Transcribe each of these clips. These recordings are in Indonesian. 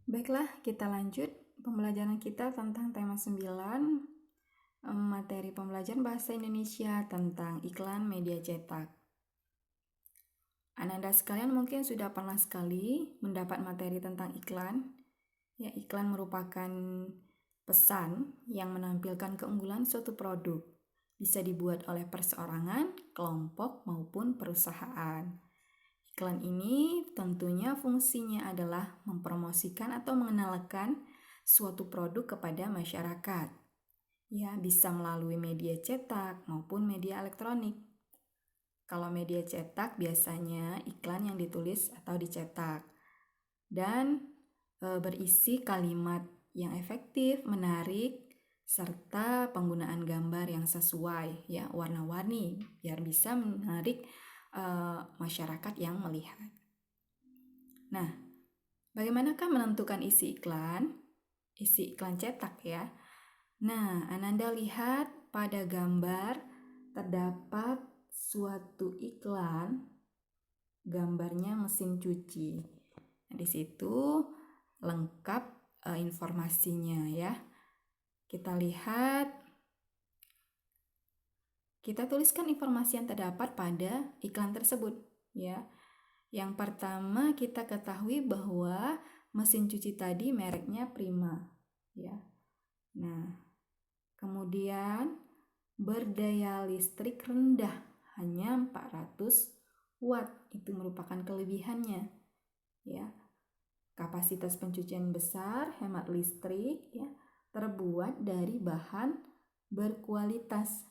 Baiklah, kita lanjut pembelajaran kita tentang tema 9, materi pembelajaran bahasa Indonesia tentang iklan media cetak. Ananda sekalian mungkin sudah pernah sekali mendapat materi tentang iklan. Ya, iklan merupakan pesan yang menampilkan keunggulan suatu produk. Bisa dibuat oleh perseorangan, kelompok, maupun perusahaan. Iklan ini tentunya fungsinya adalah mempromosikan atau mengenalkan suatu produk kepada masyarakat. Ya, bisa melalui media cetak maupun media elektronik. Kalau media cetak biasanya iklan yang ditulis atau dicetak dan berisi kalimat yang efektif, menarik, serta penggunaan gambar yang sesuai, ya, warna-warni biar bisa menarik masyarakat yang melihat. Nah, bagaimanakah menentukan isi iklan? Isi iklan cetak ya. Nah, Ananda lihat pada gambar terdapat suatu iklan, gambarnya mesin cuci. Nah, di situ lengkap informasinya ya. Kita lihat, kita tuliskan informasi yang terdapat pada iklan tersebut ya. Yang pertama kita ketahui bahwa mesin cuci tadi mereknya Prima ya. Nah, kemudian berdaya listrik rendah, hanya 400 watt, itu merupakan kelebihannya ya. Kapasitas pencucian besar, hemat listrik ya, terbuat dari bahan berkualitas.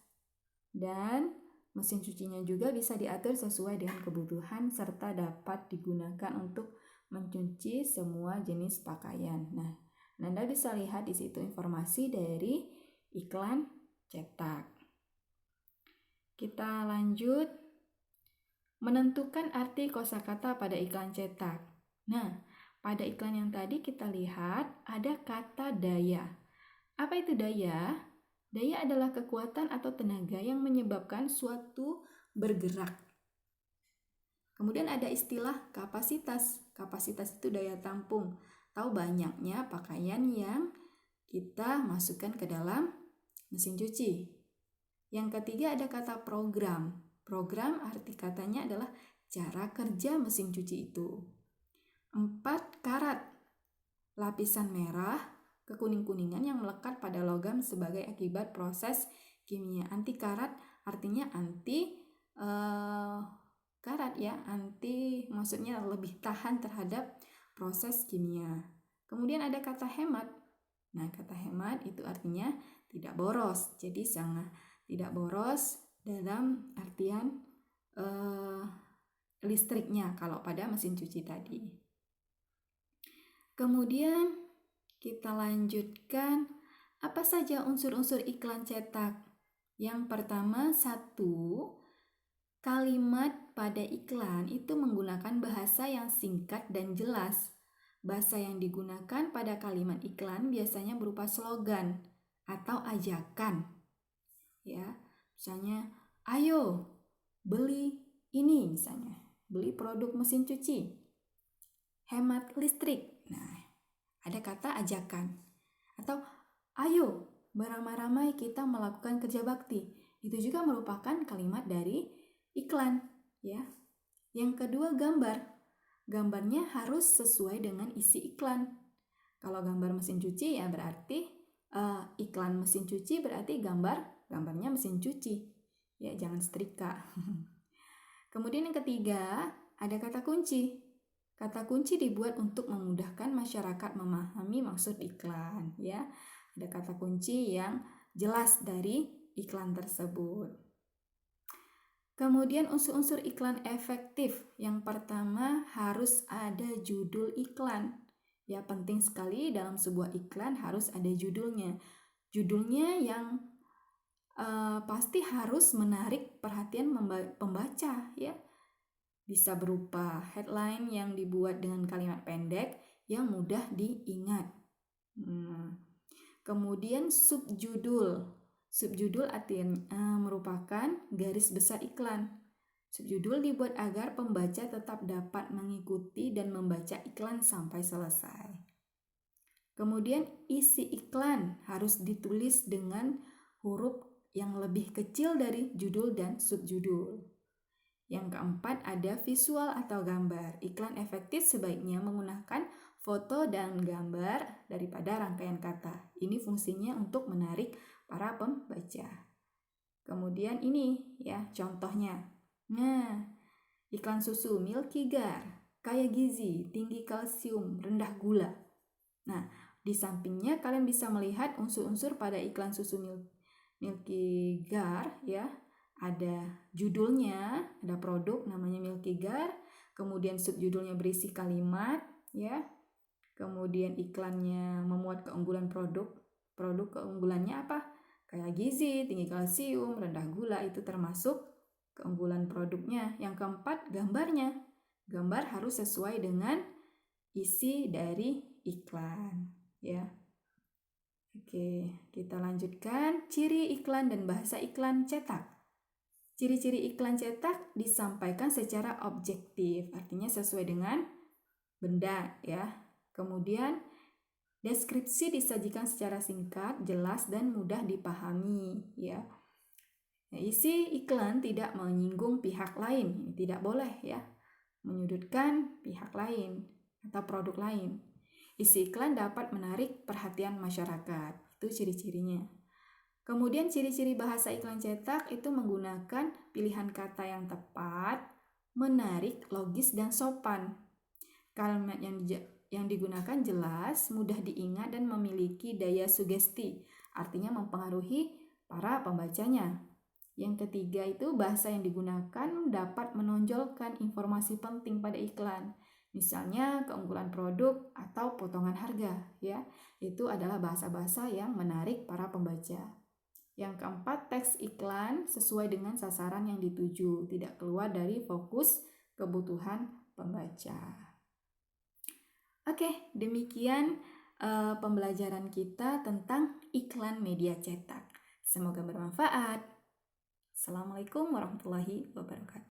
Dan mesin cucinya juga bisa diatur sesuai dengan kebutuhan serta dapat digunakan untuk mencuci semua jenis pakaian. Nah, Anda bisa lihat di situ informasi dari iklan cetak. Kita lanjut menentukan arti kosakata pada iklan cetak. Nah, pada iklan yang tadi kita lihat ada kata daya. Apa itu daya? Daya adalah kekuatan atau tenaga yang menyebabkan suatu bergerak. Kemudian ada istilah kapasitas. Kapasitas itu daya tampung. Tahu banyaknya pakaian yang kita masukkan ke dalam mesin cuci. Yang ketiga ada kata program. Program arti katanya adalah cara kerja mesin cuci itu. 4 karat. Lapisan merah kekuning-kuningan yang melekat pada logam sebagai akibat proses kimia. Anti karat artinya anti karat ya, anti maksudnya lebih tahan terhadap proses kimia. Kemudian ada kata hemat. Nah, kata hemat itu artinya tidak boros. Jadi sangat tidak boros dalam artian listriknya kalau pada mesin cuci tadi. Kemudian kita lanjutkan apa saja unsur-unsur iklan cetak. Yang pertama, 1, kalimat pada iklan itu menggunakan bahasa yang singkat dan jelas. Bahasa yang digunakan pada kalimat iklan biasanya berupa slogan atau ajakan. Ya, misalnya, ayo beli ini misalnya, beli produk mesin cuci, hemat listrik. Nah, ada kata ajakan. Atau ayo beramai-ramai kita melakukan kerja bakti. Itu juga merupakan kalimat dari iklan ya. Yang kedua, gambar. Gambarnya harus sesuai dengan isi iklan. Kalau gambar mesin cuci ya berarti iklan mesin cuci berarti gambarnya mesin cuci. Ya, jangan setrika. Kemudian yang ketiga, ada kata kunci. Kata kunci dibuat untuk memudahkan masyarakat memahami maksud iklan ya. Ada kata kunci yang jelas dari iklan tersebut. Kemudian unsur-unsur iklan efektif. Yang pertama harus ada judul iklan. Ya, penting sekali dalam sebuah iklan harus ada judulnya. Judulnya yang pasti harus menarik perhatian pembaca ya. Bisa berupa headline yang dibuat dengan kalimat pendek yang mudah diingat. Kemudian subjudul. Subjudul artinya merupakan garis besar iklan. Subjudul dibuat agar pembaca tetap dapat mengikuti dan membaca iklan sampai selesai. Kemudian isi iklan harus ditulis dengan huruf yang lebih kecil dari judul dan subjudul. Yang keempat ada visual atau gambar. Iklan efektif sebaiknya menggunakan foto dan gambar daripada rangkaian kata. Ini fungsinya untuk menarik para pembaca. Kemudian ini ya contohnya. Nah, iklan susu Milky Gar, kaya gizi, tinggi kalsium, rendah gula. Nah, di sampingnya kalian bisa melihat unsur-unsur pada iklan susu Milky Gar ya. Ada judulnya, ada produk namanya Milky Gar, kemudian subjudulnya berisi kalimat ya. Kemudian iklannya memuat keunggulan produk. Produk keunggulannya apa? Kayak gizi, tinggi kalsium, rendah gula, itu termasuk keunggulan produknya. Yang keempat, gambarnya. Gambar harus sesuai dengan isi dari iklan ya. Oke, kita lanjutkan ciri iklan dan bahasa iklan cetak. Ciri-ciri iklan cetak disampaikan secara objektif, artinya sesuai dengan benda ya. Kemudian deskripsi disajikan secara singkat, jelas dan mudah dipahami ya. Isi iklan tidak menyinggung pihak lain, tidak boleh ya. Menyudutkan pihak lain atau produk lain. Isi iklan dapat menarik perhatian masyarakat. Itu ciri-cirinya. Kemudian ciri-ciri bahasa iklan cetak itu menggunakan pilihan kata yang tepat, menarik, logis, dan sopan. Kalimat yang digunakan jelas, mudah diingat, dan memiliki daya sugesti, artinya mempengaruhi para pembacanya. Yang ketiga itu bahasa yang digunakan dapat menonjolkan informasi penting pada iklan. Misalnya keunggulan produk atau potongan harga ya. Itu adalah bahasa-bahasa yang menarik para pembaca. Yang keempat, teks iklan sesuai dengan sasaran yang dituju, tidak keluar dari fokus kebutuhan pembaca. Oke, demikian pembelajaran kita tentang iklan media cetak. Semoga bermanfaat. Assalamualaikum warahmatullahi wabarakatuh.